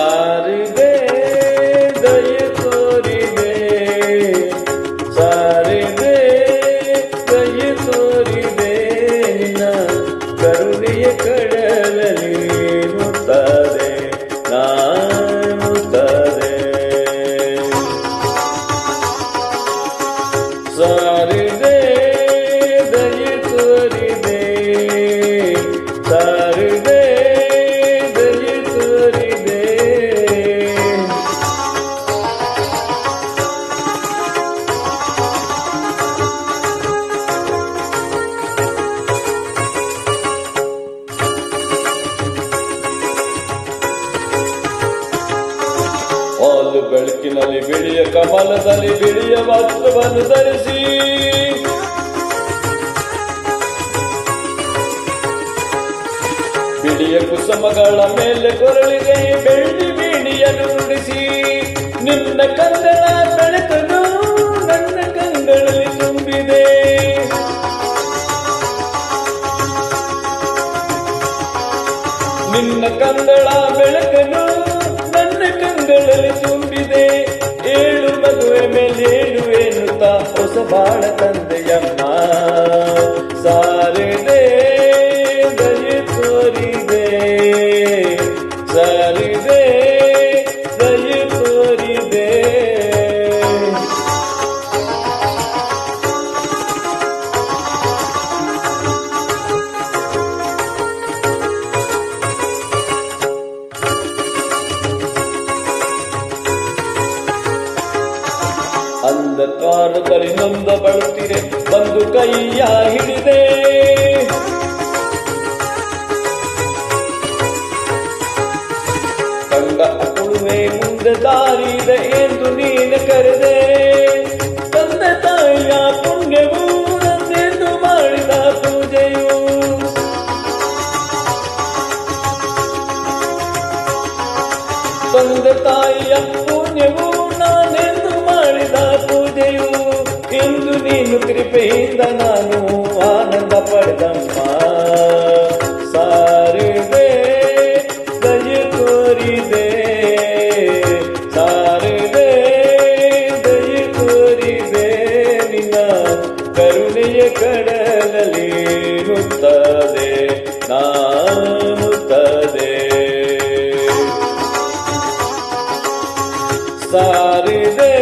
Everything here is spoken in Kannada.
ಸಾರಿದೆ ದಯ ತೋರಿದೆ, ಸಾರಿದೆ ದಯ ತೋರಿದೆ, ನಿನ್ನ ಕರುಣೆಯ ಕಡಲಲ್ಲಿ ಮುತ್ತದೆ ನಾನುತ್ತದೆ. ಸಾರಿದೆ ದಯ ತೋರಿದೆ, ಸಾರಿದೆ ದಯ ತೋರಿದೆ. ಹಾಲು ಬೆಳಕಿನಲ್ಲಿ ಬಿಳಿಯ ಕಮಲದಲ್ಲಿ ಬಿಳಿಯ ವಸ್ತ್ರವನ್ನು ಧರಿಸಿ, ಬಿಳಿಯ ಕುಸುಮಗಳ ಮೇಲೆ ಕೊರಳಿಗೆ ಬೆಳ್ಳಿ ಬೀಣಿಯನ್ನು ನುಡಿಸಿ, ನಿನ್ನ ಕಂಗಳ ಬೆಳಕನ್ನು ನನ್ನ ಕಂಗಳಲ್ಲಿ ತುಂಬಿದೆ. ನಿನ್ನ ಕಂಗಳ ಬೆಳಕನ್ನು ನನ್ನ ಕಂಗಳಲ್ಲಿ ತುಂಬಿದೆ. ಏಳು ಮದುವೆ ಮೇಲೆ ಏಳು ಎನ್ನುತ್ತಾ ಹೊಸ ಬಾಳ ತಂದೆಯಮ್ಮ. ಸಾರಿದೆ ದಯ ತೋರಿದೆ, ಸಾರಿದೆ ದಯ ತೋರಿದೆ. ಅಂಧಕಾರದಲ್ಲಿ ನೊಂದ ಬಳುತ್ತಿರೆ ಬಂದು ಕೈಯ ಹಿಡಿದೆ. ಕಂಡ ಅಕುಳುವೆ ಮುಂದೆ ದಾರಿದೆ ಎಂದು ನೀನು ಕರೆದೆ. ತಂದೆ ತಾಯಿಯ ಪುಣ್ಯವು ನನ್ನೆಂದು ಮಾಡಿದ ಪೂಜೆಯು, ತಂದೆ ತಾಯಿಯ ಪುಣ್ಯವು ನಾನೆಂದು ಮಾಡಿದ ಪೂಜೆಯು. ಇಂದು ನೀನು ಕೃಪೆಯಿಂದ ನಾನು ಆನಂದ ಪಡೆದಮ್ಮ. ಸಾರಿದೆ ದಯ ತೋರಿದೆ, ಸಾರಿದೆ ದಯ ತೋರಿದೆ, ನಿನ್ನ ಕರುಣೆಯ ಕಡಲಲ್ಲಿ ಮುತ್ತದೆ ನಾನುತ್ತದೆ. ಸಾರಿದೆ